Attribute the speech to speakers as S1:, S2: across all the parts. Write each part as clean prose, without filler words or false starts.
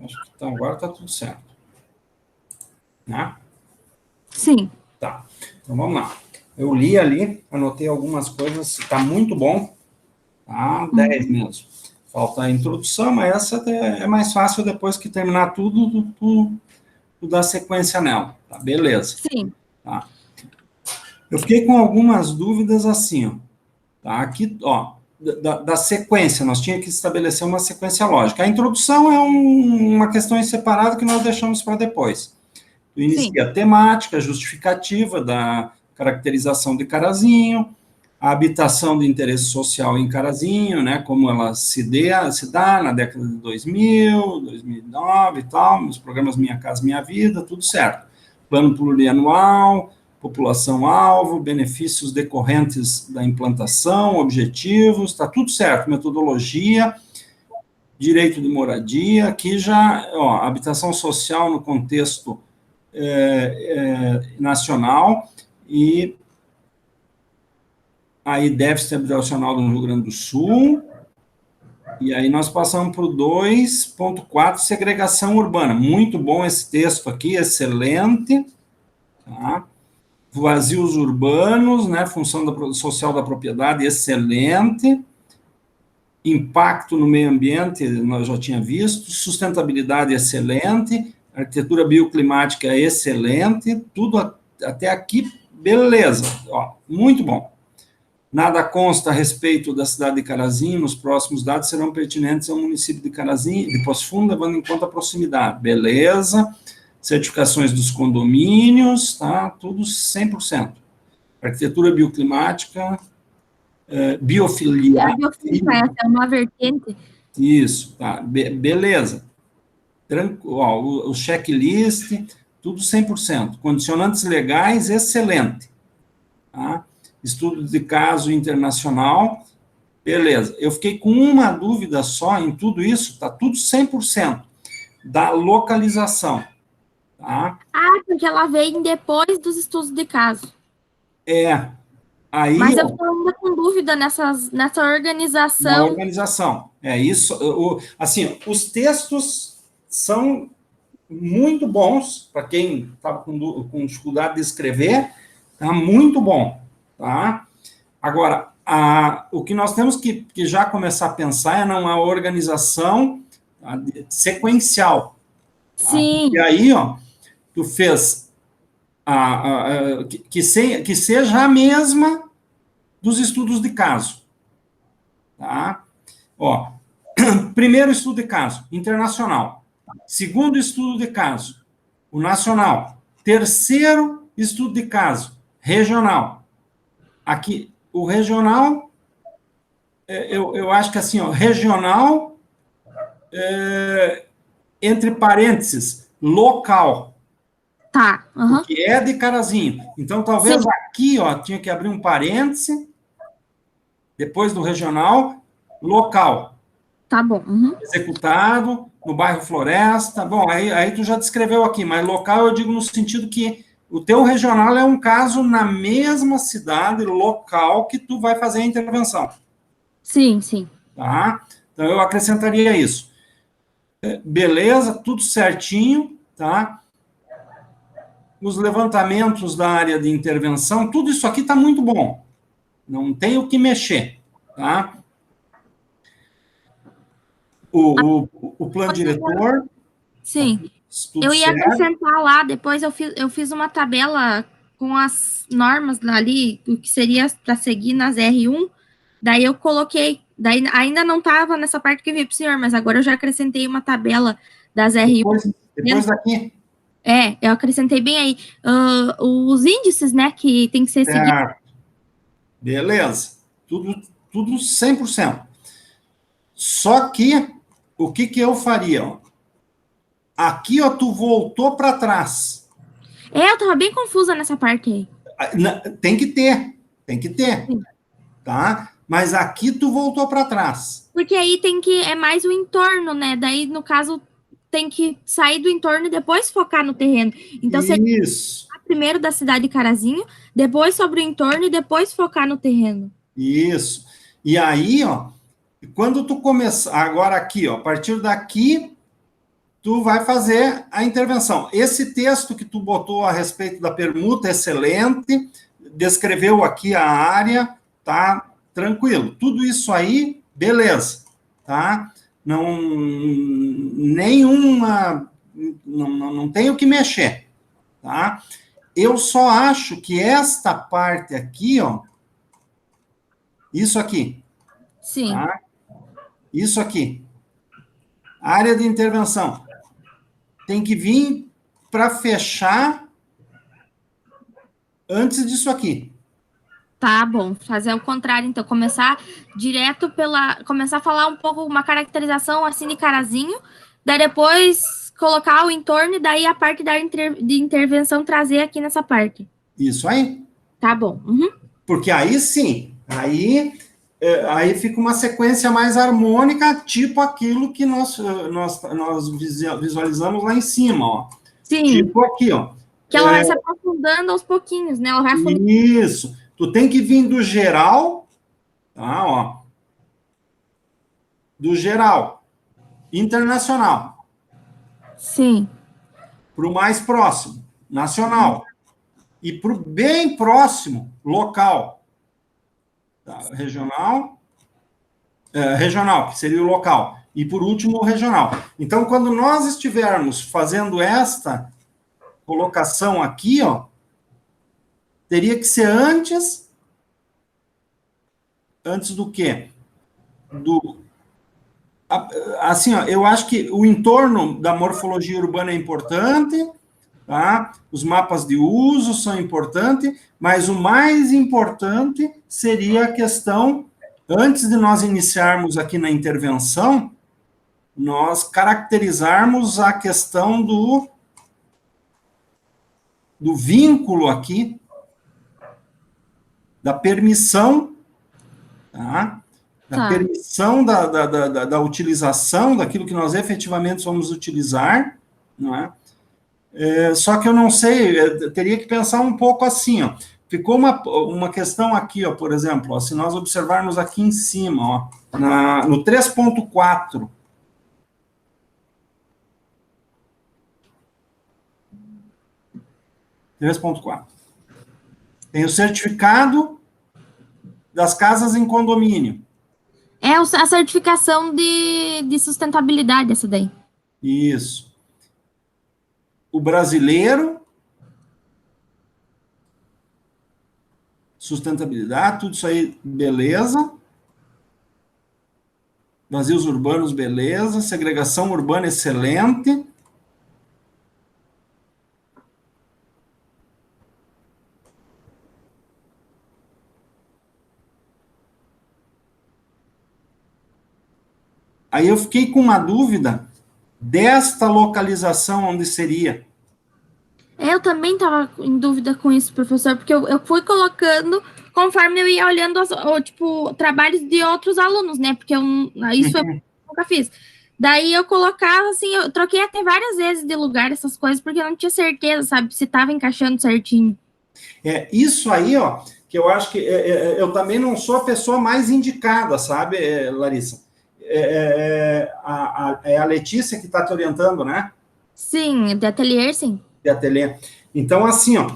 S1: Acho que então, agora está tudo certo. Né?
S2: Sim.
S1: Tá. Então, vamos lá. Eu li ali, anotei algumas coisas, está muito bom. Tá? 10 mesmo. Falta a introdução, mas essa é mais fácil depois que terminar tudo, tu dar sequência nela. Tá? Beleza.
S2: Sim.
S1: Tá. Eu fiquei com algumas dúvidas assim, ó. Tá? Aqui, ó, da sequência, nós tínhamos que estabelecer uma sequência lógica. A introdução é uma questão em separado que nós deixamos para depois. Tu inicia a temática, a justificativa da caracterização de Carazinho, a habitação de interesse social em Carazinho, né, como ela se dá na década de 2000, 2009 e tal, nos programas Minha Casa Minha Vida, tudo certo. Plano plurianual, população-alvo, benefícios decorrentes da implantação, objetivos, está tudo certo, metodologia, direito de moradia, aqui já, ó, habitação social no contexto nacional, e aí déficit habitacional do Rio Grande do Sul, e aí nós passamos para o 2.4, segregação urbana. Muito bom esse texto aqui, excelente, tá? Vazios urbanos, né, função social da propriedade, excelente. Impacto no meio ambiente, nós já tinha visto. Sustentabilidade, excelente. Arquitetura bioclimática, excelente. Tudo até aqui, beleza. Ó, muito bom. Nada consta a respeito da cidade de Carazinho, nos próximos dados serão pertinentes ao município de Carazinho, de Poço Fundo, levando em conta a proximidade. Beleza. Certificações dos condomínios, tá? Tudo 100%. Arquitetura bioclimática, biofilia.
S2: A biofilia, essa é uma vertente.
S1: Isso, tá, beleza. Ó, o checklist, tudo 100%. Condicionantes legais, excelente. Tá? Estudo de caso internacional, beleza. Eu fiquei com uma dúvida só em tudo isso, tá tudo 100%. Da localização. Tá?
S2: Ah, porque ela vem depois dos estudos de caso.
S1: Aí,
S2: mas eu estou ainda com dúvida nessa organização.
S1: Na organização. Isso. Assim, os textos são muito bons, para quem estava com dificuldade de escrever, tá muito bom. Tá? Agora, o que nós temos que já começar a pensar é numa organização, tá, sequencial. Tá?
S2: Sim.
S1: E aí, ó, tu fez que seja a mesma dos estudos de caso. Tá? Ó, primeiro estudo de caso, internacional. Segundo estudo de caso, o nacional. Terceiro estudo de caso, regional. Aqui, o regional, eu acho que assim, ó, regional, entre parênteses, local.
S2: Tá. Uhum.
S1: Que é de Carazinho. Então, talvez sim, aqui, ó, tinha que abrir um parêntese, depois do regional, local.
S2: Tá bom. Uhum.
S1: Executado no bairro Floresta. Bom, aí tu já descreveu aqui, mas local eu digo no sentido que o teu regional é um caso na mesma cidade, local, que tu vai fazer a intervenção.
S2: Sim, sim.
S1: Tá? Então, eu acrescentaria isso. Beleza, tudo certinho, tá? Os levantamentos da área de intervenção, tudo isso aqui está muito bom. Não tem o que mexer, tá? O plano diretor...
S2: Sim. Eu ia acrescentar lá, depois eu fiz uma tabela com as normas ali, o que seria para seguir nas R1, daí eu coloquei, daí ainda não estava nessa parte que eu vi para o senhor, mas agora eu já acrescentei uma tabela das R1.
S1: Depois daqui.
S2: Eu acrescentei bem aí. Os índices, né, que tem que ser seguido.
S1: Beleza. Tudo 100%. Só que, o que eu faria? Ó? Aqui, ó, tu voltou para trás.
S2: Eu estava bem confusa nessa parte aí.
S1: Tem que ter. Sim. tá? Mas aqui tu voltou para trás.
S2: Porque aí é mais o entorno, né? Daí, no caso, tem que sair do entorno e depois focar no terreno. Então, você
S1: Isso.
S2: primeiro da cidade de Carazinho, depois sobre o entorno e depois focar no terreno.
S1: Isso. E aí, ó, quando tu começar, agora aqui, ó, a partir daqui, tu vai fazer a intervenção. Esse texto que tu botou a respeito da permuta, excelente, descreveu aqui a área, tá? Tranquilo. Tudo isso aí, beleza, tá? Não, nenhuma, não tenho que mexer, tá? Eu só acho que esta parte aqui, ó, isso aqui,
S2: Sim.
S1: tá? Isso aqui, área de intervenção, tem que vir para fechar antes disso aqui.
S2: Tá bom, fazer o contrário, então, começar direto começar a falar um pouco, uma caracterização assim de Carazinho, daí depois colocar o entorno e daí a parte de intervenção trazer aqui nessa parte.
S1: Isso aí.
S2: Tá bom. Uhum.
S1: Porque aí sim, aí fica uma sequência mais harmônica, tipo aquilo que nós visualizamos lá em cima, ó.
S2: Sim.
S1: Tipo aqui, ó.
S2: Que ela vai se aprofundando aos pouquinhos, né? Ela vai
S1: Isso. Tu tem que vir do geral, tá, ó. Do geral, internacional.
S2: Sim.
S1: Para o mais próximo, nacional. E para o bem próximo, local. Tá? Regional, que seria o local. E, por último, o regional. Então, quando nós estivermos fazendo esta colocação aqui, ó, teria que ser antes do quê? Assim, ó, eu acho que o entorno da morfologia urbana é importante, tá? Os mapas de uso são importantes, mas o mais importante seria a questão, antes de nós iniciarmos aqui na intervenção, nós caracterizarmos a questão do vínculo aqui, da permissão, tá? Da permissão da utilização daquilo que nós efetivamente vamos utilizar, não é? Só que eu não sei, eu teria que pensar um pouco assim, ó. Ficou uma questão aqui, ó, por exemplo, ó, se nós observarmos aqui em cima, ó, no 3.4, tem o certificado das casas em condomínio.
S2: É a certificação de sustentabilidade, essa daí.
S1: Isso. O brasileiro, sustentabilidade, tudo isso aí, beleza. Vazios urbanos, beleza. Segregação urbana, excelente. Aí eu fiquei com uma dúvida desta localização onde seria.
S2: Eu também estava em dúvida com isso, professor, porque eu fui colocando conforme eu ia olhando trabalhos de outros alunos, né? Porque isso eu nunca fiz. Daí eu colocava assim, eu troquei até várias vezes de lugar essas coisas, porque eu não tinha certeza, sabe, se estava encaixando certinho.
S1: Isso aí, ó, que eu acho que eu também não sou a pessoa mais indicada, sabe, Larissa? É a Letícia que está te orientando, né?
S2: Sim, de ateliê, sim.
S1: De ateliê. Então, assim, ó,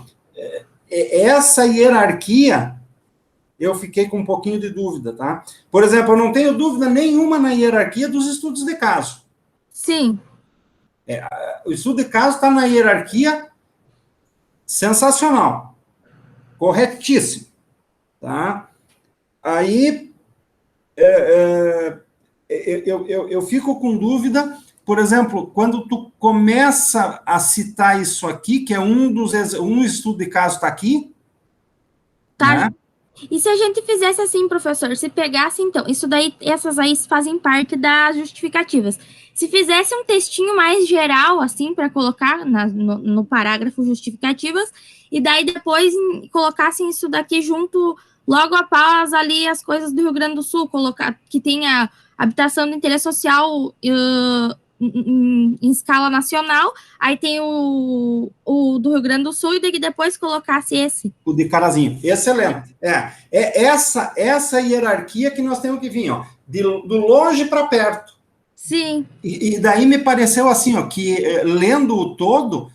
S1: essa hierarquia, eu fiquei com um pouquinho de dúvida, tá? Por exemplo, eu não tenho dúvida nenhuma na hierarquia dos estudos de caso.
S2: Sim.
S1: O estudo de caso está na hierarquia sensacional. Corretíssimo. Tá? Aí, eu fico com dúvida, por exemplo, quando tu começa a citar isso aqui, que é um estudo de caso está aqui,
S2: tá,
S1: né?
S2: E se a gente fizesse assim, professor, se pegasse, então, isso daí, essas aí fazem parte das justificativas. Se fizesse um textinho mais geral, assim, para colocar no parágrafo justificativas, e daí depois colocassem isso daqui junto, logo após ali as coisas do Rio Grande do Sul, colocar que tenha habitação de interesse social em escala nacional, aí tem o do Rio Grande do Sul, e depois colocasse esse.
S1: O de Carazinho. Excelente. É essa hierarquia que nós temos que vir, ó, do longe para perto.
S2: Sim.
S1: E daí me pareceu assim, ó, que lendo o todo,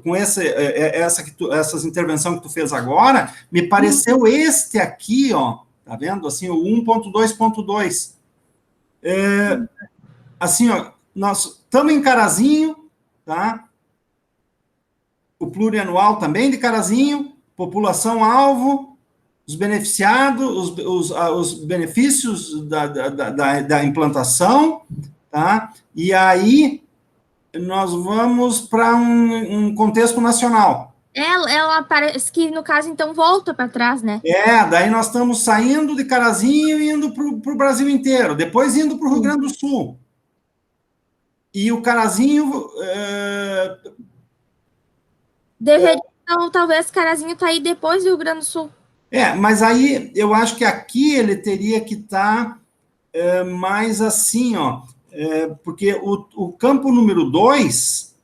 S1: com essas intervenções que tu fez agora, me pareceu este aqui, ó, tá vendo? Assim, o 1.2.2. Assim, ó, nós estamos em Carazinho, tá? O plurianual também de Carazinho, população-alvo, os beneficiados, os benefícios da implantação, tá? E aí nós vamos para um contexto nacional.
S2: Ela parece que, no caso, então, volta para trás, né?
S1: Daí nós estamos saindo de Carazinho e indo para o Brasil inteiro, depois indo para o Rio Grande do Sul. E o Carazinho...
S2: Deveria, então, talvez, Carazinho tá aí depois do Rio Grande do Sul.
S1: Mas aí eu acho que aqui ele teria que estar mais assim, ó, porque o campo número 2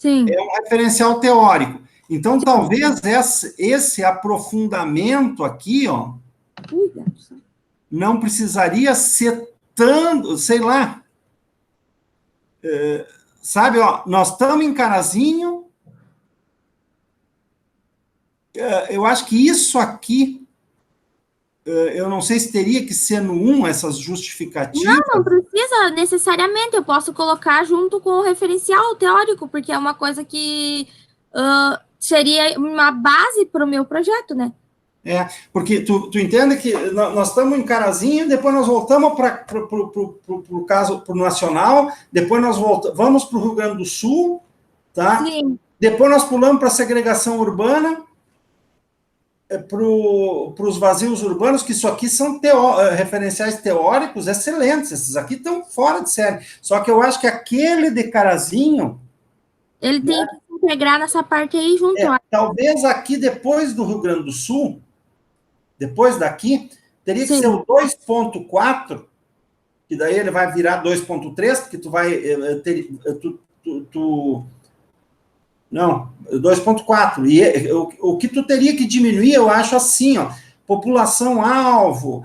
S1: é um referencial teórico. Então, talvez esse aprofundamento aqui, ó, não precisaria ser tanto, sei lá, sabe, ó, nós estamos em Carazinho, eu acho que isso aqui, eu não sei se teria que ser no 1, essas justificativas.
S2: Não precisa necessariamente, eu posso colocar junto com o referencial teórico, porque é uma coisa que seria uma base para o meu projeto, né?
S1: Porque tu entende que nós estamos em Carazinho, depois nós voltamos para o caso pro nacional, depois nós vamos para o Rio Grande do Sul, tá?
S2: Sim.
S1: Depois nós pulamos para a segregação urbana, para os vazios urbanos, que isso aqui são referenciais teóricos excelentes, esses aqui estão fora de série. Só que eu acho que aquele de Carazinho...
S2: Ele tem que se integrar nessa parte aí junto.
S1: Talvez aqui, depois do Rio Grande do Sul, depois daqui, teria que ser o 2.4, que daí ele vai virar 2.3, porque tu vai ter... Não, 2.4. E o que tu teria que diminuir, eu acho assim, ó, população-alvo,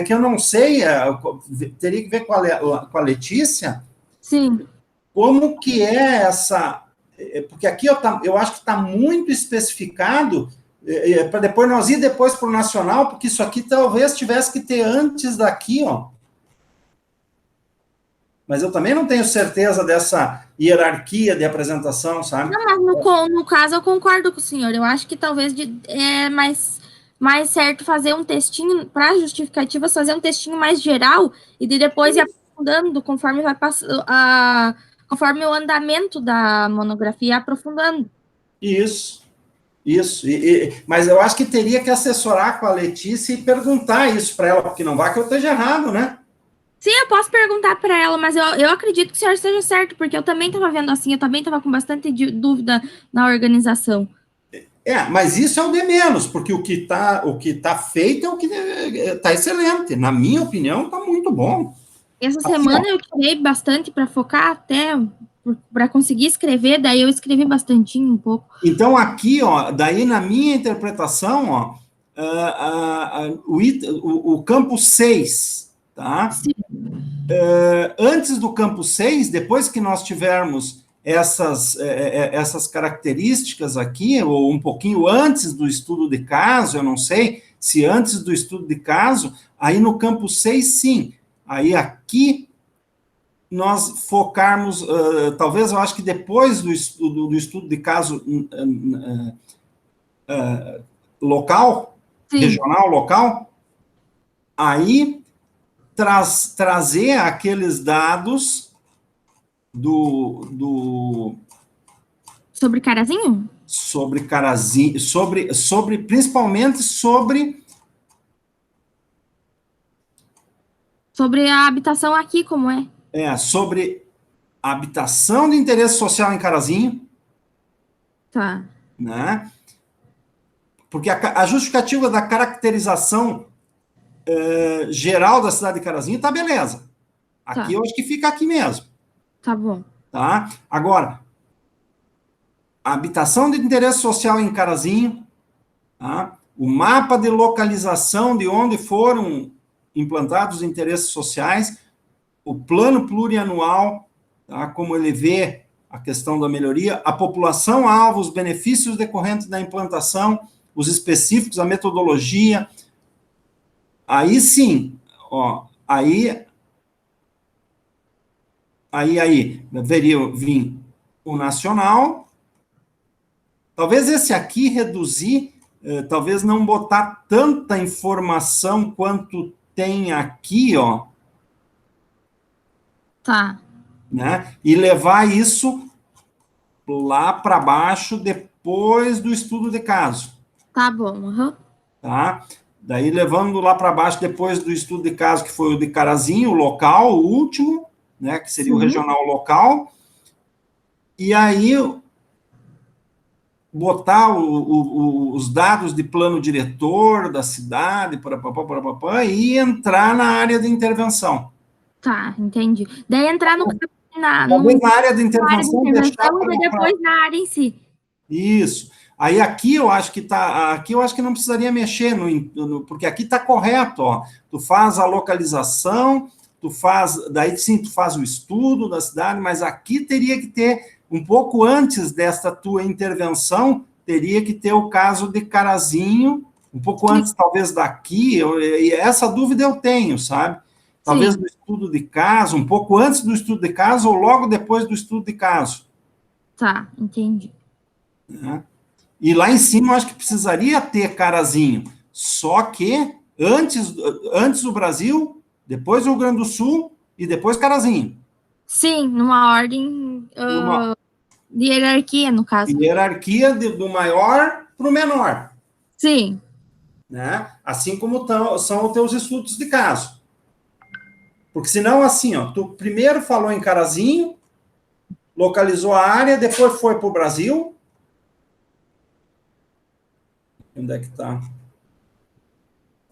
S1: que eu não sei, teria que ver com a Letícia.
S2: Sim.
S1: Como que é essa... Porque aqui eu acho que está muito especificado para depois nós ir depois para o nacional, porque isso aqui talvez tivesse que ter antes daqui, ó. Mas eu também não tenho certeza dessa hierarquia de apresentação, sabe?
S2: Não, mas no caso eu concordo com o senhor. Eu acho que talvez é mais certo fazer um textinho para justificativa, fazer um textinho mais geral e depois ir aprofundando conforme vai passando, conforme o andamento da monografia aprofundando.
S1: Isso. Mas eu acho que teria que assessorar com a Letícia e perguntar isso para ela, porque não vai que eu esteja errado, né?
S2: Sim, eu posso perguntar para ela, mas eu acredito que o senhor esteja certo, porque eu também estava vendo assim, eu também estava com bastante dúvida na organização.
S1: Mas isso é o de menos, porque o que tá feito é o que está excelente. Na minha opinião, está muito bom.
S2: Essa semana eu tirei bastante para focar até para conseguir escrever, daí eu escrevi bastantinho um pouco.
S1: Então, aqui, ó, daí na minha interpretação, ó, o campo 6, tá? Antes do campo 6, depois que nós tivermos essas características aqui, ou um pouquinho antes do estudo de caso, eu não sei se antes do estudo de caso, aí no campo 6, sim. Aí aqui nós focarmos, talvez eu acho que depois do estudo de caso local, sim, regional, local, aí trazer aqueles dados
S2: Sobre Carazinho?
S1: Sobre Carazinho, principalmente sobre
S2: a habitação aqui, como é?
S1: Sobre a habitação de interesse social em Carazinho.
S2: Tá.
S1: Né? Porque a justificativa da caracterização geral da cidade de Carazinho tá beleza. Aqui eu acho que fica aqui mesmo.
S2: Tá bom.
S1: Tá? Agora, a habitação de interesse social em Carazinho, tá? O mapa de localização de onde foram implantados os interesses sociais, o plano plurianual, tá? Como ele vê a questão da melhoria, a população-alvo, os benefícios decorrentes da implantação, os específicos, a metodologia. Aí sim, ó, aí deveria vir o nacional. Talvez esse aqui reduzir, talvez não botar tanta informação quanto tem aqui, ó.
S2: Tá.
S1: Né? E levar isso lá para baixo depois do estudo de caso.
S2: Tá bom, uhum.
S1: Tá? Daí levando lá para baixo depois do estudo de caso, que foi o de Carazinho, o local, o último, né? Que seria o regional local. E aí botar os dados de plano diretor da cidade, e entrar na área de intervenção.
S2: Tá, entendi. Daí entrar
S1: na área de intervenção,
S2: e depois na área em si.
S1: Isso. Aí aqui eu acho que não precisaria mexer, porque aqui está correto, ó. Tu faz a localização, daí sim tu faz o estudo da cidade, mas aqui teria que ter, um pouco antes desta tua intervenção, teria que ter o caso de Carazinho, um pouco antes talvez daqui, e essa dúvida eu tenho, sabe? Talvez do estudo de caso, um pouco antes do estudo de caso ou logo depois do estudo de caso.
S2: Tá, entendi.
S1: Né? E lá em cima eu acho que precisaria ter Carazinho, só que antes o Brasil, depois o Rio Grande do Sul e depois Carazinho.
S2: Sim, numa ordem de hierarquia, no caso.
S1: Hierarquia do maior para o menor.
S2: Sim.
S1: Né? Assim como são os teus estudos de caso. Porque senão, assim, ó, tu primeiro falou em Carazinho, localizou a área, depois foi para o Brasil. Onde é que está?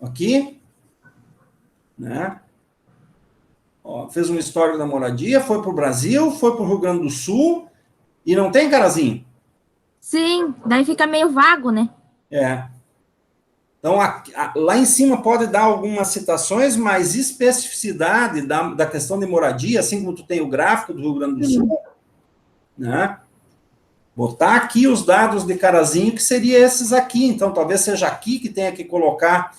S1: Aqui. Né? Ó, fez um histórico da moradia, foi para o Brasil, foi para o Rio Grande do Sul, e não tem Carazinho.
S2: Sim, daí fica meio vago, né?
S1: Então, lá em cima pode dar algumas citações, mas especificidade da questão de moradia, assim como tu tem o gráfico do Rio Grande do Sul, né? Botar aqui os dados de Carazinho, que seria esses aqui. Então, talvez seja aqui que tenha que colocar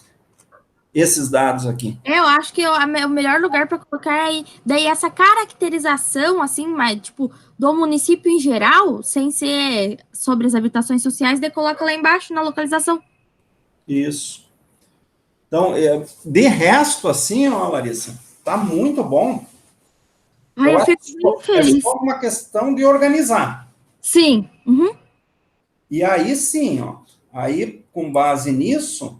S1: esses dados aqui.
S2: Eu acho que o melhor lugar para colocar é aí. Daí, essa caracterização, assim, mas, tipo, do município em geral, sem ser sobre as habitações sociais, daí coloca lá embaixo, na localização.
S1: Isso. Então, de resto, assim, ó, Larissa, tá muito bom.
S2: Eu fico muito feliz.
S1: É só uma questão de organizar.
S2: Sim. Uhum.
S1: E aí, sim, ó. Aí, com base nisso,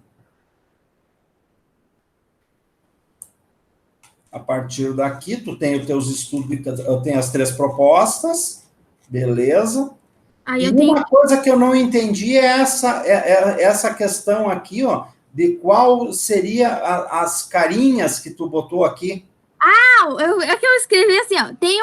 S1: a partir daqui, tu tem os teus estudos, eu tenho as 3 propostas, beleza. Aí uma coisa que eu não entendi é essa questão aqui, ó, de qual seria as carinhas que tu botou aqui.
S2: É que eu escrevi assim, ó, tem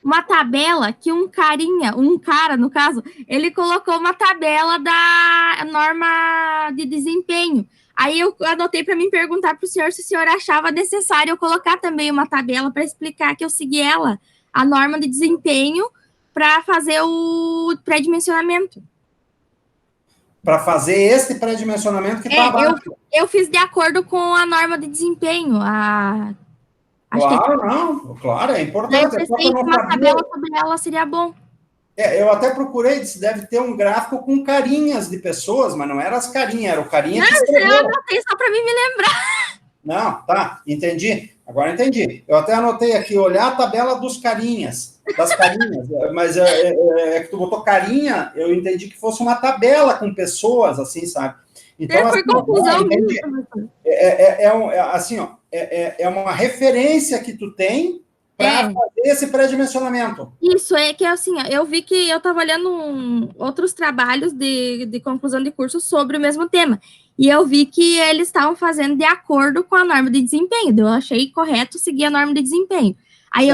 S2: uma tabela que um cara, no caso, ele colocou uma tabela da norma de desempenho. Aí eu anotei para mim perguntar para o senhor se o senhor achava necessário eu colocar também uma tabela para explicar que eu segui a norma de desempenho, para fazer o pré-dimensionamento.
S1: Para fazer esse pré-dimensionamento que está abaixo.
S2: Eu fiz de acordo com a norma de desempenho.
S1: Claro, é importante.
S2: Uma tabela sobre ela seria bom.
S1: Eu até procurei, deve ter um gráfico com carinhas de pessoas, mas não era as carinhas, era o carinha que escreveu.
S2: Eu anotei só para mim me lembrar.
S1: Não, tá, entendi. Agora entendi. Eu até anotei aqui, olhar a tabela das carinhas, mas que tu botou carinha, eu entendi que fosse uma tabela com pessoas, assim, sabe? Então,
S2: foi
S1: assim,
S2: confusão
S1: entendi. Assim, ó, é uma referência que tu tem para fazer esse pré-dimensionamento.
S2: Isso, é que assim, eu vi que eu estava olhando outros trabalhos de conclusão de curso sobre o mesmo tema. E eu vi que eles estavam fazendo de acordo com a norma de desempenho. Eu achei correto seguir a norma de desempenho. Aí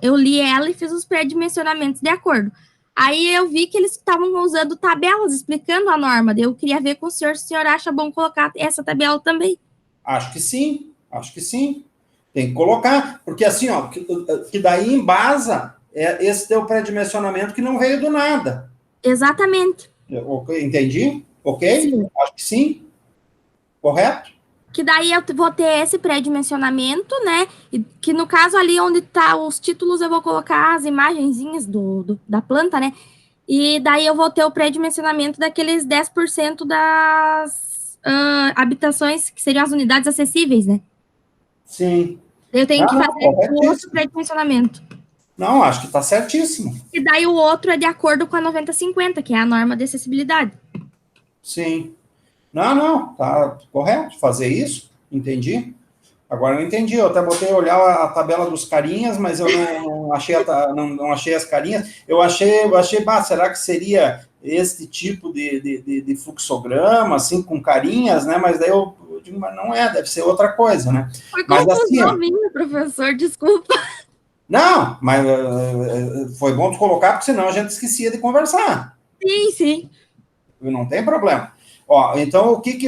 S2: eu li ela e fiz os pré-dimensionamentos de acordo. Aí eu vi que eles estavam usando tabelas explicando a norma. Eu queria ver com o senhor se o senhor acha bom colocar essa tabela também.
S1: Acho que sim. Tem que colocar, porque assim, ó, que daí embasa esse teu pré-dimensionamento que não veio do nada.
S2: Exatamente.
S1: Entendi? Ok?
S2: Sim.
S1: Acho que sim. Correto?
S2: Que daí eu vou ter esse pré-dimensionamento, né? E que no caso ali onde tá os títulos eu vou colocar as imagenzinhas da planta, né? E daí eu vou ter o pré-dimensionamento daqueles 10% das habitações, que seriam as unidades acessíveis, né?
S1: Sim.
S2: Eu tenho que fazer o outro pré-dimensionamento.
S1: Não, acho que está certíssimo.
S2: E daí o outro é de acordo com a 9050, que é a norma de acessibilidade.
S1: Não, tá correto fazer isso, entendi. Agora eu entendi, eu até botei olhar a tabela dos carinhas, mas eu não achei, não achei as carinhas. Eu achei, será que seria este tipo de fluxograma, assim, com carinhas, né? Mas daí eu digo, mas não é, deve ser outra coisa, né?
S2: Foi
S1: Mas
S2: confusão
S1: assim,
S2: minha, professor, desculpa.
S1: Não, mas foi bom tu colocar, porque senão a gente esquecia de conversar.
S2: Sim.
S1: Não tem problema. Ó, então, o que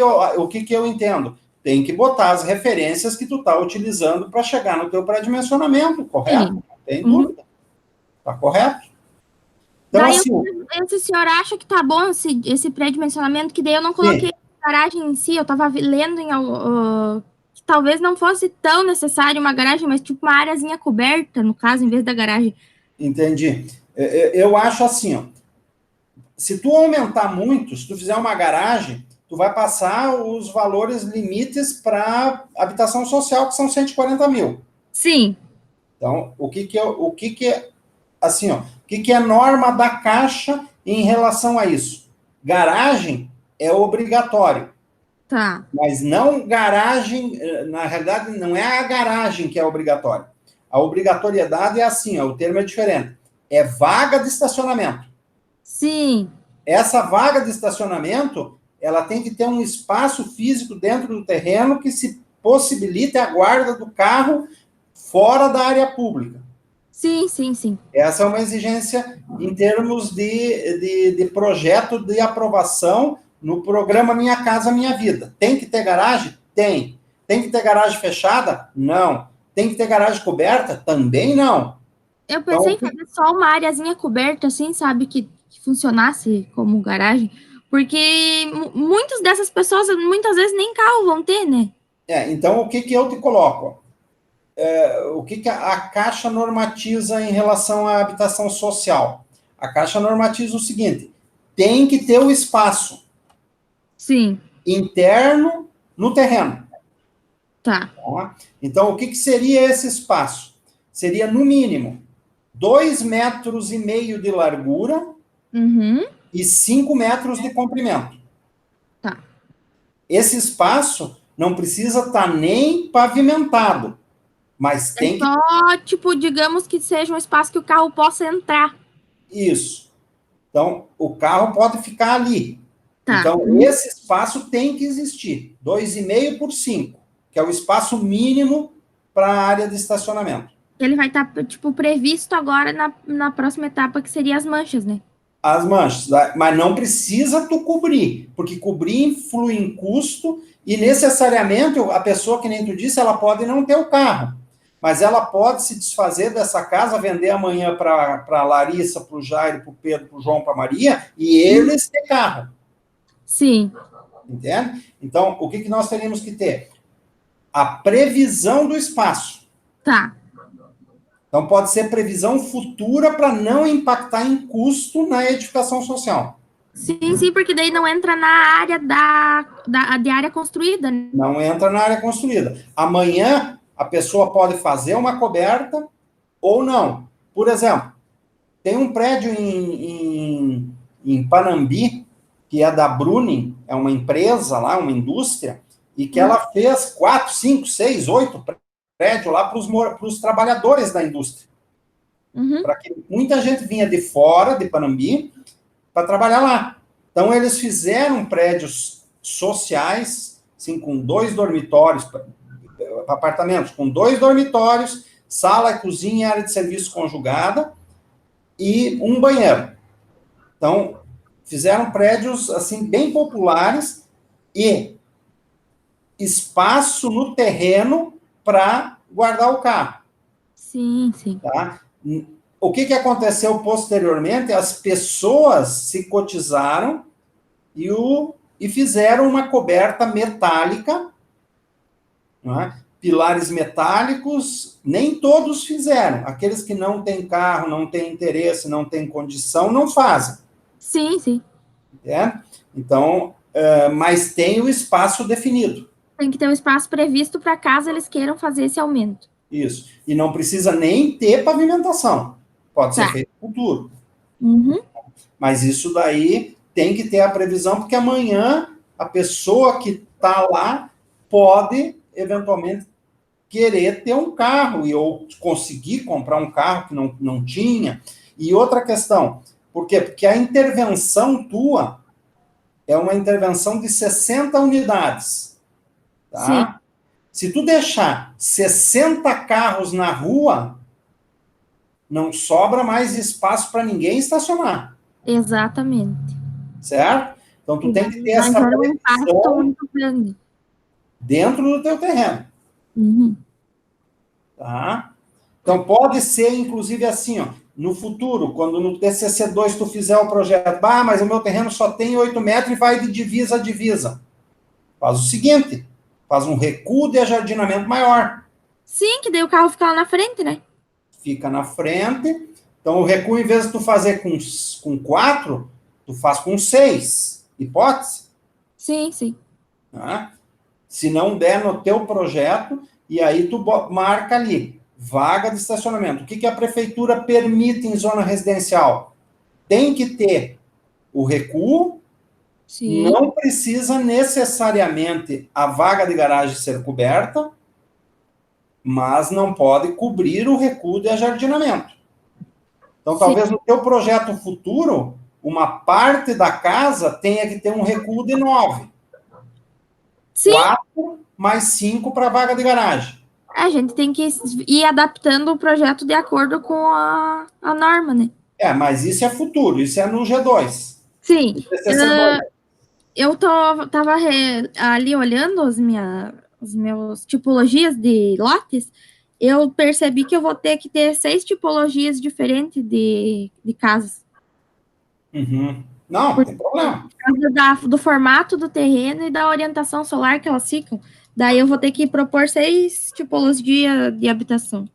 S1: eu entendo? Tem que botar as referências que tu está utilizando para chegar no teu pré-dimensionamento, correto? Não tem dúvida. Tá correto?
S2: Então, daí, assim, se o senhor acha que tá bom esse pré-dimensionamento, que daí eu não coloquei a garagem em si, eu estava lendo que talvez não fosse tão necessário uma garagem, mas tipo uma áreazinha coberta, no caso, em vez da garagem.
S1: Entendi. Eu acho assim, ó, se tu aumentar muito, se tu fizer uma garagem, tu vai passar os valores limites para habitação social, que são 140 mil.
S2: Sim.
S1: Então, o que assim, ó, o que é a norma da Caixa em relação a isso? Garagem é obrigatório.
S2: Tá.
S1: Mas não garagem, na realidade, não é a garagem que é obrigatória. A obrigatoriedade é assim, ó, o termo é diferente. É vaga de estacionamento.
S2: Sim.
S1: Essa vaga de estacionamento, ela tem que ter um espaço físico dentro do terreno que se possibilite a guarda do carro fora da área pública.
S2: Sim.
S1: Essa é uma exigência em termos de projeto de aprovação no programa Minha Casa Minha Vida. Tem que ter garagem? Tem. Tem que ter garagem fechada? Não. Tem que ter garagem coberta? Também não.
S2: Eu pensei em fazer só uma areazinha coberta, assim, sabe, que funcionasse como garagem, porque muitas dessas pessoas, muitas vezes, nem carro vão ter, né?
S1: Então, o que eu te coloco? O que a Caixa normatiza em relação à habitação social? A Caixa normatiza o seguinte: tem que ter o espaço interno no terreno.
S2: Tá.
S1: Então, o que seria esse espaço? Seria, no mínimo, 2,5 metros de largura e 5 metros de comprimento.
S2: Tá.
S1: Esse espaço não precisa estar nem pavimentado, mas tem que...
S2: Só, tipo, digamos que seja um espaço que o carro possa entrar.
S1: Isso. Então, o carro pode ficar ali.
S2: Tá.
S1: Então, esse espaço tem que existir. 2,5 por 5, que é o espaço mínimo para a área de estacionamento.
S2: Ele vai estar, tipo, previsto agora na próxima etapa, que seria as manchas, né?
S1: As manchas, mas não precisa tu cobrir, porque cobrir influi em custo e necessariamente a pessoa, que nem tu disse, ela pode não ter o carro, mas ela pode se desfazer dessa casa, vender amanhã para a Larissa, para o Jairo, para o Pedro, para o João, para a Maria, e eles ter carro.
S2: Sim.
S1: Entende? Então, o que nós teríamos que ter? A previsão do espaço.
S2: Tá.
S1: Então, pode ser previsão futura para não impactar em custo na edificação social.
S2: Sim, porque daí não entra na área de área construída. Né?
S1: Não entra na área construída. Amanhã, a pessoa pode fazer uma coberta ou não. Por exemplo, tem um prédio em Panambi, que é da Bruning, é uma empresa lá, uma indústria, e que ela fez 4, 5, 6, 8 prédios lá para os trabalhadores da indústria. Para que muita gente vinha de fora de Panambi para trabalhar lá. Então, eles fizeram prédios sociais, assim, com 2 dormitórios, apartamentos com 2 dormitórios, sala, cozinha, área de serviço conjugada e um banheiro. Então, fizeram prédios, assim, bem populares e espaço no terreno para guardar o carro.
S2: Sim, sim.
S1: Tá? O que aconteceu posteriormente? As pessoas se cotizaram e fizeram uma coberta metálica, né? Pilares metálicos, nem todos fizeram. Aqueles que não têm carro, não têm interesse, não têm condição, não fazem.
S2: Sim, sim.
S1: Então, mas tem o espaço definido.
S2: Tem que ter um espaço previsto para caso eles queiram fazer esse aumento.
S1: Isso. E não precisa nem ter pavimentação. Pode ser feito no futuro. Mas isso daí tem que ter a previsão, porque amanhã a pessoa que está lá pode, eventualmente, querer ter um carro ou conseguir comprar um carro que não tinha. E outra questão, por quê? Porque a intervenção tua é uma intervenção de 60 unidades. Tá? Sim. Se tu deixar 60 carros na rua, não sobra mais espaço para ninguém estacionar.
S2: Exatamente.
S1: Certo? Então, tu tem que ter essa previsão dentro do teu terreno. Tá? Então, pode ser, inclusive, assim, ó, no futuro, quando no TCC2 tu fizer o projeto, mas o meu terreno só tem 8 metros e vai de divisa a divisa. Faz o seguinte, faz um recuo de ajardinamento maior.
S2: Sim, que daí o carro fica lá na frente, né?
S1: Fica na frente. Então, o recuo, em vez de tu fazer com 4, tu faz com 6. Hipótese?
S2: Sim, sim.
S1: Tá? Se não der no teu projeto, e aí tu marca ali, vaga de estacionamento. O que a prefeitura permite em zona residencial? Tem que ter o recuo. Sim. Não precisa necessariamente a vaga de garagem ser coberta, mas não pode cobrir o recuo de ajardinamento. Então, talvez no teu projeto futuro, uma parte da casa tenha que ter um recuo de 9. Sim. 4 mais 5 para a vaga de garagem.
S2: A gente tem que ir adaptando o projeto de acordo com a norma, né?
S1: Mas isso é futuro, isso é no G2.
S2: Sim. Eu tava ali olhando as meus tipologias de lotes, eu percebi que eu vou ter que ter 6 tipologias diferentes de casas.
S1: Não, tem problema.
S2: Por causa do formato do terreno e da orientação solar que elas ficam. Daí eu vou ter que propor 6 tipologias de habitação.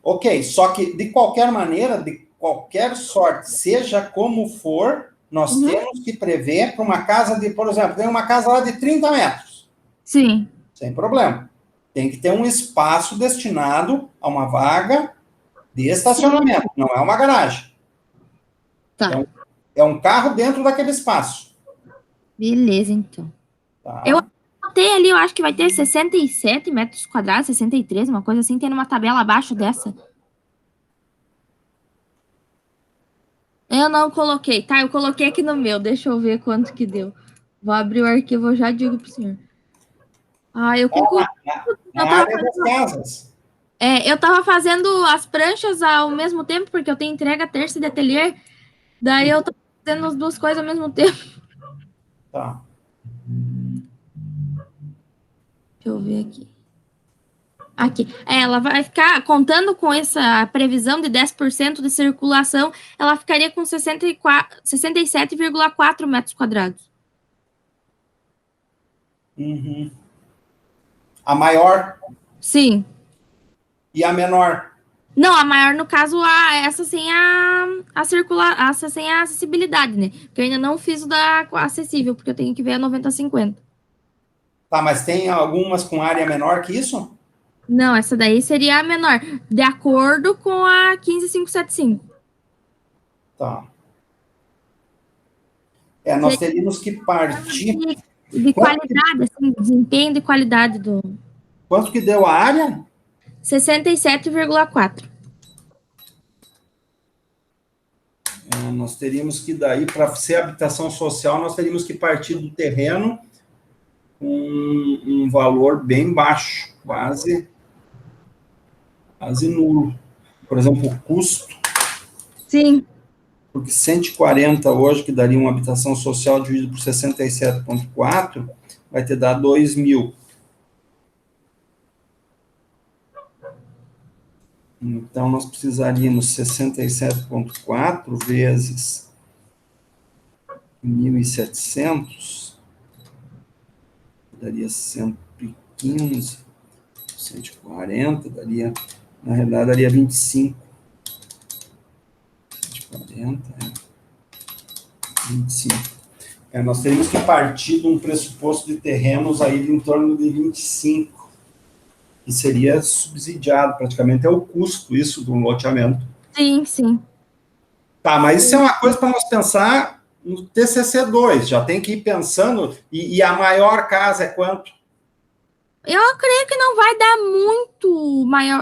S1: Ok, só que de qualquer maneira, de qualquer sorte, seja como for, nós temos que prever para uma casa de, por exemplo, tem uma casa lá de 30 metros.
S2: Sim.
S1: Sem problema. Tem que ter um espaço destinado a uma vaga de estacionamento, não é uma garagem.
S2: Tá.
S1: Então, é um carro dentro daquele espaço.
S2: Beleza, então.
S1: Tá.
S2: Eu anotei ali, eu acho que vai ter 67 metros quadrados, 63, uma coisa assim, tem uma tabela abaixo dessa. Eu não coloquei, tá? Eu coloquei aqui no meu, deixa eu ver quanto que deu. Vou abrir o arquivo, eu já digo pro senhor. Eu concluí. Eu tava fazendo as pranchas ao mesmo tempo, porque eu tenho entrega terça de ateliê, daí eu tô fazendo as duas coisas ao mesmo tempo.
S1: Tá.
S2: Deixa eu ver aqui. Aqui. Ela vai ficar, contando com essa previsão de 10% de circulação, ela ficaria com 67,4 metros quadrados.
S1: A maior?
S2: Sim.
S1: E a menor?
S2: Não, a maior, no caso, essa sem essa sem a acessibilidade, né? Porque eu ainda não fiz o da acessível, porque eu tenho que ver a 90-50.
S1: Tá, mas tem algumas com área menor que isso?
S2: Não, essa daí seria a menor, de acordo com a 15575.
S1: Tá. Nós teríamos que partir...
S2: De qualidade, assim, desempenho de qualidade do...
S1: Quanto que deu a área?
S2: 67,4.
S1: Nós teríamos que, daí, para ser habitação social, nós teríamos que partir do terreno com um valor bem baixo, quase nulo. Por exemplo, o custo.
S2: Sim.
S1: Porque 140 hoje, que daria uma habitação social dividido por 67,4, vai ter dado 2.000. Então, nós precisaríamos 67,4 vezes 1.700, daria 115, 140, daria, na realidade, daria 25. 140, 25. Nós teríamos que partir de um pressuposto de terrenos aí de em torno de 25, que seria subsidiado, praticamente é o custo, isso, de um loteamento.
S2: Sim, sim.
S1: Tá, mas isso é uma coisa para nós pensar no TCC2, já tem que ir pensando, e a maior casa é quanto?
S2: Eu creio que não vai dar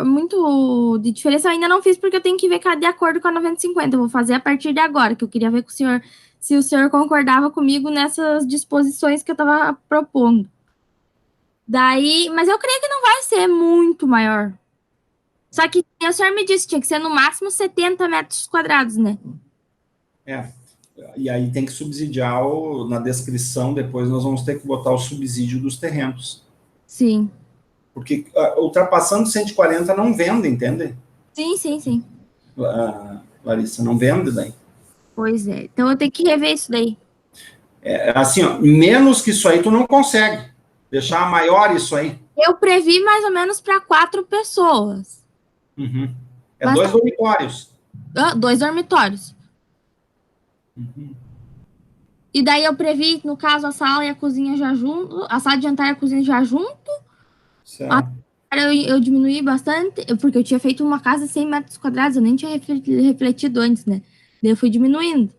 S2: muito de diferença. Eu ainda não fiz porque eu tenho que ver de acordo com a 9050. Eu vou fazer a partir de agora, que eu queria ver com o senhor, se o senhor concordava comigo nessas disposições que eu estava propondo. Daí, mas eu creio que não vai ser muito maior. Só que o senhor me disse que tinha que ser no máximo 70 metros quadrados, né?
S1: E aí tem que subsidiar, na descrição, depois nós vamos ter que botar o subsídio dos terrenos.
S2: Sim.
S1: Porque ultrapassando 140 não vende, entende?
S2: Sim, sim, sim.
S1: Larissa, não vende daí.
S2: Pois é, então eu tenho que rever isso daí.
S1: Assim, ó, menos que isso aí tu não consegue. Deixar maior isso aí.
S2: Eu previ mais ou menos para 4 pessoas.
S1: Uhum. 2 dormitórios.
S2: 2 dormitórios.
S1: Uhum.
S2: E daí eu previ, no caso, a sala e a cozinha já junto, a sala de jantar e a cozinha já junto.
S1: Certo.
S2: Eu diminuí bastante, porque eu tinha feito uma casa de 100 metros quadrados, eu nem tinha refletido antes, né? Daí eu fui diminuindo.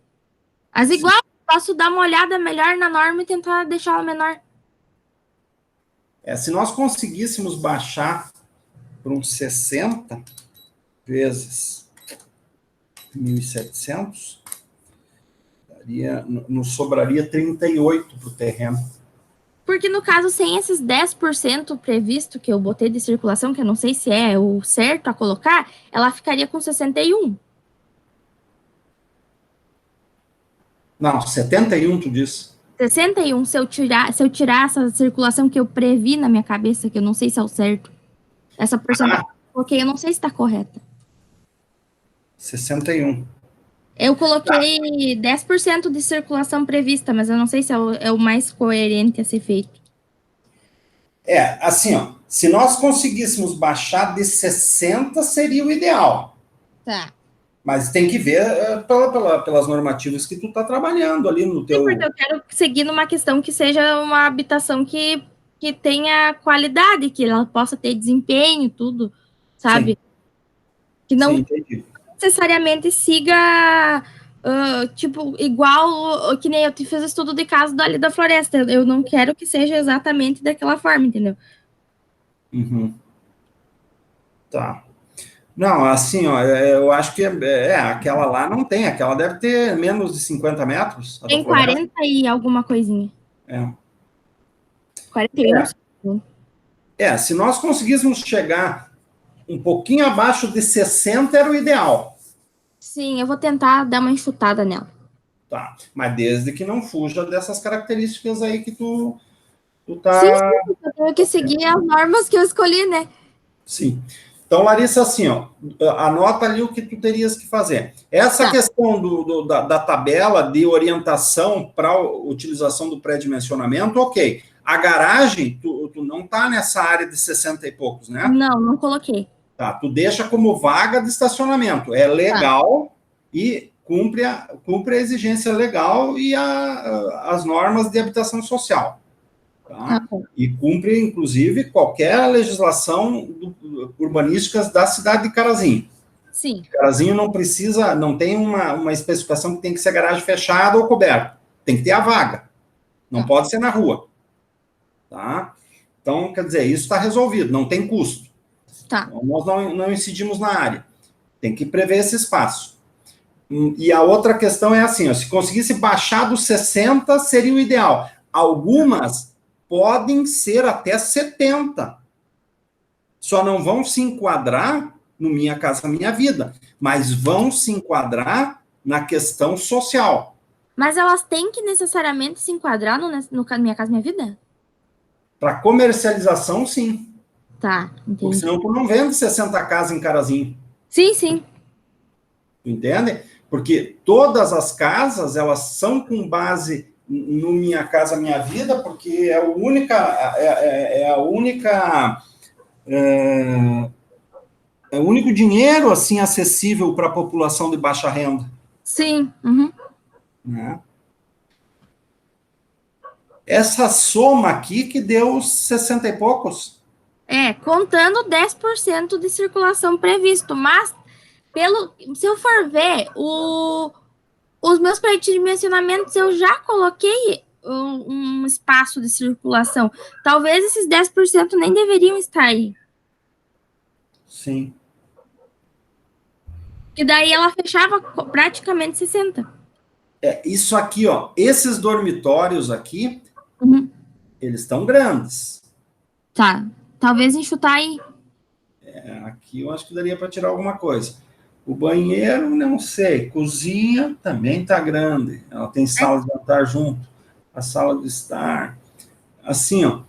S2: Mas igual, posso dar uma olhada melhor na norma e tentar deixar ela menor.
S1: Se nós conseguíssemos baixar para uns 60 vezes 1.700, nos sobraria 38 para o terreno.
S2: Porque, no caso, sem esses 10% previsto que eu botei de circulação, que eu não sei se é o certo a colocar, ela ficaria com 61.
S1: Não, 71, tu disse.
S2: 61, se eu tirar essa circulação que eu previ na minha cabeça, que eu não sei se é o certo. Essa porcentagem que eu coloquei, eu não sei se está correta.
S1: 61.
S2: Eu coloquei 10% de circulação prevista, mas eu não sei se é o mais coerente a ser feito.
S1: Assim, ó, se nós conseguíssemos baixar de 60, seria o ideal.
S2: Tá.
S1: Mas tem que ver pelas normativas que tu está trabalhando ali no teu...
S2: Sim, porque eu quero seguir numa questão que seja uma habitação que tenha qualidade, que ela possa ter desempenho, tudo, sabe? Sim. Que não necessariamente siga, tipo, igual que nem eu fiz estudo de caso ali da floresta. Eu não quero que seja exatamente daquela forma, entendeu?
S1: Uhum. Tá. Não, assim, ó, eu acho que aquela lá não tem, aquela deve ter menos de 50 metros.
S2: Tem 40 e alguma coisinha. 41.
S1: Se nós conseguíssemos chegar um pouquinho abaixo de 60, era o ideal.
S2: Sim, eu vou tentar dar uma enxutada nela.
S1: Tá, mas desde que não fuja dessas características aí que tu tá...
S2: Sim, eu tenho que seguir as normas que eu escolhi, né?
S1: Sim. Então, Larissa, assim, ó, anota ali o que tu terias que fazer. Essa questão da tabela de orientação para a utilização do pré-dimensionamento, ok. A garagem, tu não tá nessa área de 60 e poucos, né?
S2: Não coloquei.
S1: Tá, tu deixa como vaga de estacionamento. É legal e cumpre a exigência legal e as normas de habitação social. Tá? E cumpre, inclusive, qualquer legislação urbanística da cidade de Carazinho.
S2: Sim.
S1: Carazinho não precisa, não tem uma especificação que tem que ser garagem fechada ou coberta. Tem que ter a vaga. Não pode ser na rua. Tá? Então, quer dizer, isso está resolvido, não tem custo.
S2: Tá.
S1: Então, nós não incidimos na área. Tem que prever esse espaço. E a outra questão é assim, ó, se conseguisse baixar dos 60, seria o ideal. Algumas podem ser até 70. Só não vão se enquadrar no Minha Casa Minha Vida, mas vão se enquadrar na questão social.
S2: Mas elas têm que necessariamente se enquadrar no Minha Casa Minha Vida?
S1: Para comercialização, sim.
S2: Tá, entendi.
S1: Porque senão tu não vende 60 casas em Carazinho.
S2: Sim, sim.
S1: Entende? Porque todas as casas, elas são com base no Minha Casa Minha Vida, porque é o único dinheiro, assim, acessível para a população de baixa renda.
S2: Sim. Uhum.
S1: Né? Essa soma aqui que deu 60 e poucos.
S2: Contando 10% de circulação previsto, mas se eu for ver, os meus pré-dimensionamentos eu já coloquei um espaço de circulação. Talvez esses 10% nem deveriam estar aí.
S1: Sim.
S2: Que daí ela fechava praticamente 60.
S1: Isso aqui, ó, esses dormitórios aqui, eles estão grandes.
S2: Tá, talvez enxutar aí.
S1: Aqui eu acho que daria para tirar alguma coisa. O banheiro, não sei. Cozinha também está grande. Ela tem sala de jantar junto. A sala de estar. Assim, ó.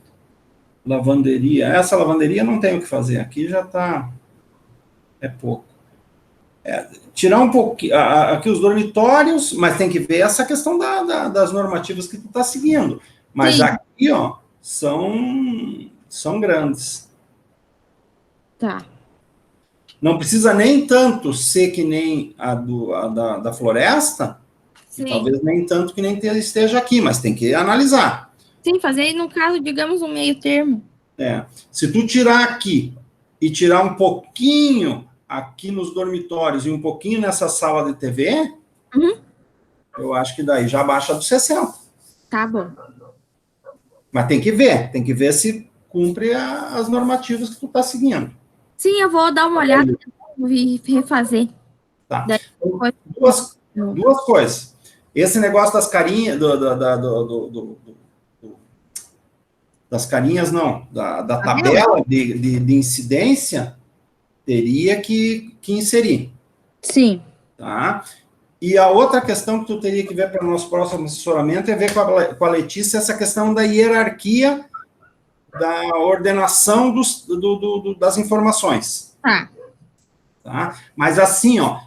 S1: Lavanderia. Essa lavanderia não tem o que fazer. Aqui já está... É pouco. Tirar um pouquinho... Aqui os dormitórios, mas tem que ver essa questão das normativas que tu está seguindo. Mas sim, aqui, ó, são grandes.
S2: Tá.
S1: Não precisa nem tanto ser que nem a da floresta, e talvez nem tanto que nem esteja aqui, mas tem que analisar.
S2: Sim, fazer, no caso, digamos, um meio termo.
S1: Se tu tirar aqui e tirar um pouquinho aqui nos dormitórios e um pouquinho nessa sala de TV, eu acho que daí já baixa dos 60.
S2: Tá bom.
S1: Mas tem que ver se cumpre as normativas que tu tá seguindo.
S2: Sim, eu vou dar uma olhada e refazer.
S1: Tá. Duas coisas. Esse negócio das carinhas, das carinhas, não, da tabela de incidência, teria que inserir.
S2: Sim.
S1: Tá? E a outra questão que tu teria que ver para o nosso próximo assessoramento é ver com a Letícia essa questão da hierarquia, da ordenação das informações. Tá? Mas assim, ó,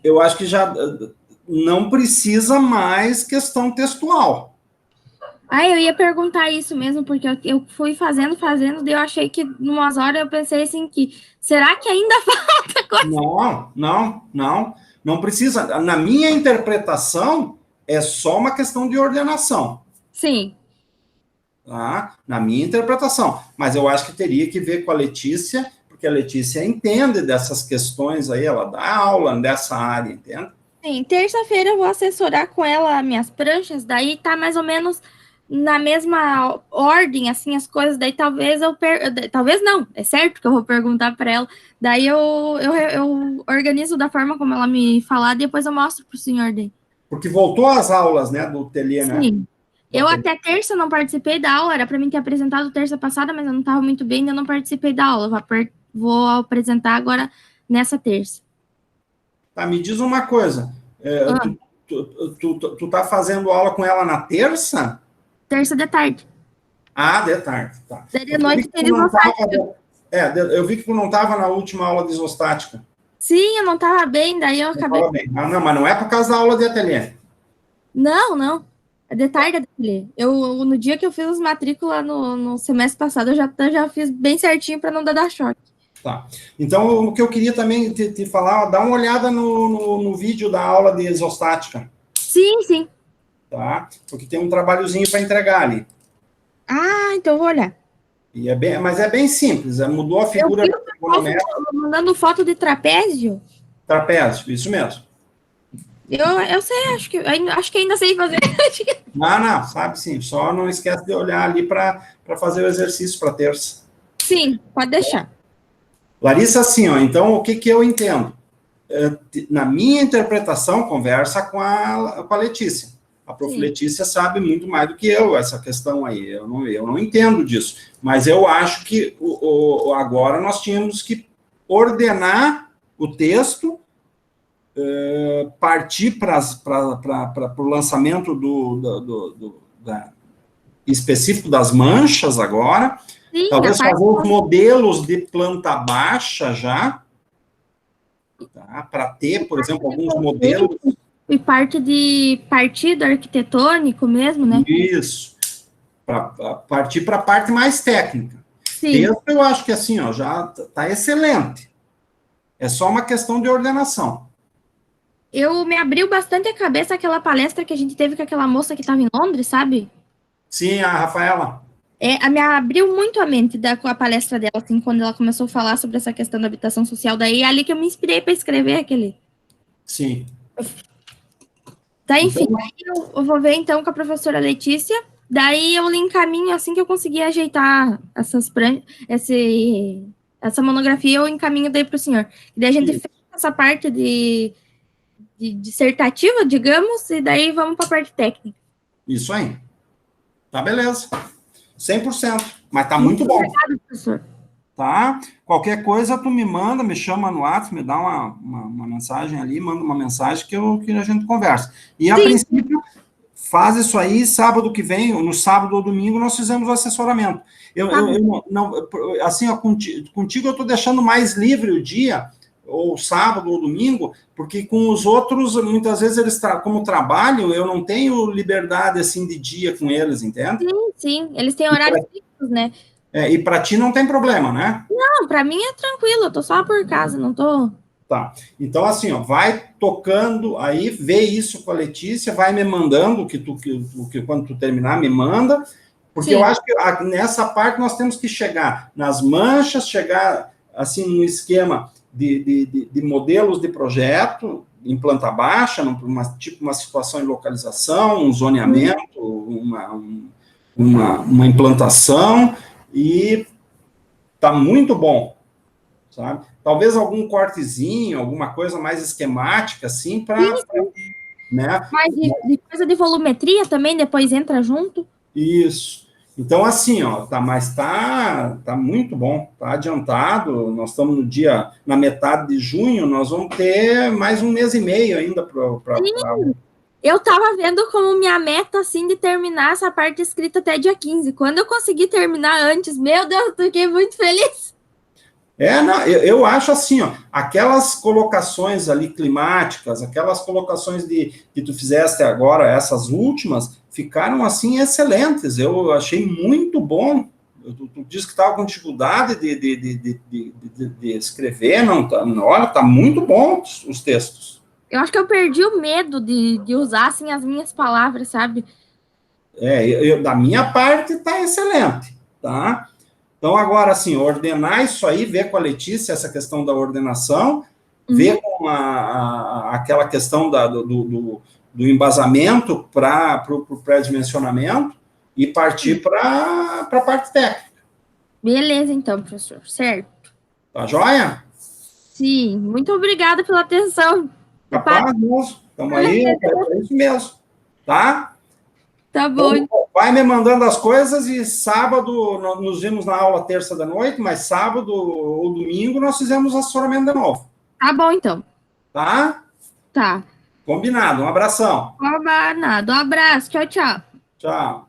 S1: eu acho que já não precisa mais questão textual.
S2: Eu ia perguntar isso mesmo, porque eu fui fazendo, daí eu achei que, umas horas, eu pensei assim que, será que ainda falta coisa?
S1: Não precisa. Na minha interpretação, é só uma questão de ordenação.
S2: Sim.
S1: Tá? Na minha interpretação. Mas eu acho que teria que ver com a Letícia, porque a Letícia entende dessas questões aí, ela dá aula nessa área, entende?
S2: Sim, terça-feira eu vou assessorar com ela minhas pranchas, daí tá mais ou menos na mesma ordem, assim, as coisas, daí talvez talvez não, é certo que eu vou perguntar para ela, daí eu organizo da forma como ela me falar, depois eu mostro pro senhor daí.
S1: Porque voltou às aulas, né, do Teliê, né?
S2: Sim. Eu até terça não participei da aula, era para mim ter apresentado terça passada, mas eu não estava muito bem, ainda não participei da aula. Vou apresentar agora nessa terça.
S1: Tá, me diz uma coisa. Tu tá fazendo aula com ela na terça?
S2: Terça de tarde.
S1: De tarde, tá.
S2: De noite tem isostática.
S1: Eu vi que tu não estava na última aula de isostática.
S2: Sim, eu não estava bem, daí eu acabei...
S1: Não, mas não é por causa da aula de ateliê.
S2: Não. É de tarde ateliê. No dia que eu fiz as matrículas no semestre passado, eu já fiz bem certinho para não dar choque.
S1: Tá. Então, o que eu queria também te falar, dá uma olhada no vídeo da aula de isostática.
S2: Sim.
S1: Tá? Porque tem um trabalhozinho para entregar ali.
S2: Ah, então eu vou olhar.
S1: Mas é bem simples, mudou a figura
S2: trigonométrica. Mandando foto de trapézio?
S1: Trapézio, isso mesmo.
S2: Eu sei, acho que ainda sei fazer.
S1: Não, sabe sim, só não esquece de olhar ali para fazer o exercício para terça.
S2: Sim, pode deixar.
S1: Larissa, assim, ó, então o que eu entendo? Na minha interpretação, conversa com a Letícia. A prof. Sim. Letícia sabe muito mais do que eu essa questão aí. Eu não entendo disso. Mas eu acho que agora nós tínhamos que ordenar o texto, partir para o lançamento específico das manchas agora. Sim, talvez fazer os modelos de planta baixa já, tá? Para ter, por exemplo, alguns modelos.
S2: E parte de partido arquitetônico mesmo, né?
S1: Isso. Para partir para a parte mais técnica. Sim. Texto, eu acho que assim, ó, já está excelente. É só uma questão de ordenação.
S2: Eu me abriu bastante a cabeça aquela palestra que a gente teve com aquela moça que estava em Londres, sabe?
S1: Sim, a Rafaela.
S2: Me abriu muito a mente com a palestra dela, assim, quando ela começou a falar sobre essa questão da habitação social. Daí é ali que eu me inspirei para escrever aquele.
S1: Sim.
S2: Tá, enfim, então, eu vou ver então com a professora Letícia. Daí eu lhe encaminho assim que eu conseguir ajeitar essa monografia, eu encaminho daí para o senhor. E daí a gente fez essa parte de dissertativa, digamos, e daí vamos para a parte técnica.
S1: Isso aí. Tá, beleza. 100%. Mas tá muito bom.
S2: Obrigada, professor.
S1: Tá? Qualquer coisa, tu me manda, me chama no WhatsApp, me dá uma mensagem ali, manda uma mensagem que a gente conversa. E, a Sim. princípio, faz isso aí, sábado que vem, no sábado ou domingo, nós fizemos o assessoramento. Assim, ó, contigo eu estou deixando mais livre o dia, ou sábado ou domingo, porque com os outros, muitas vezes, eles como trabalham, eu não tenho liberdade, assim, de dia com eles, entende?
S2: Sim, eles têm horários fixos, né?
S1: E para ti não tem problema, né?
S2: Não, para mim é tranquilo, eu tô só por casa, não tô...
S1: Tá, então assim, ó, vai tocando aí, vê isso com a Letícia, vai me mandando, que quando tu terminar, me manda, porque Sim. eu acho que nessa parte nós temos que chegar nas manchas, chegar, assim, no esquema de modelos de projeto, em planta baixa, tipo uma situação em localização, um zoneamento, uma implantação, e tá muito bom, sabe? Talvez algum cortezinho, alguma coisa mais esquemática, assim, para... Né?
S2: Mas de coisa de volumetria também, depois entra junto?
S1: Isso. Então, assim, ó, mas tá muito bom, tá adiantado, nós estamos na metade de junho, nós vamos ter mais um mês e meio ainda para...
S2: Eu estava vendo como minha meta, assim, de terminar essa parte escrita até dia 15. Quando eu consegui terminar antes, meu Deus, eu fiquei muito feliz.
S1: Não, eu acho assim, ó, aquelas colocações ali climáticas, aquelas colocações que tu fizeste agora, essas últimas, ficaram, assim, excelentes. Eu achei muito bom. Tu disse que estava com dificuldade de escrever, olha, tá muito bom os textos.
S2: Eu acho que eu perdi o medo de usar, assim, as minhas palavras, sabe?
S1: Da minha parte, tá excelente, tá? Então, agora, assim, ordenar isso aí, ver com a Letícia essa questão da ordenação, ver com aquela questão do embasamento para o pré-dimensionamento e partir para a parte técnica.
S2: Beleza, então, professor. Certo.
S1: Tá joia?
S2: Sim. Muito obrigada pela atenção.
S1: Capaz, moço. Estamos aí, é isso mesmo. Tá?
S2: Tá bom.
S1: Então, vai me mandando as coisas e sábado, nós nos vimos na aula terça da noite, mas sábado ou domingo nós fizemos assessoramento de novo.
S2: Tá bom, então.
S1: Tá?
S2: Tá.
S1: Combinado. Um abração.
S2: Combinado. Um abraço. Tchau, tchau.
S1: Tchau.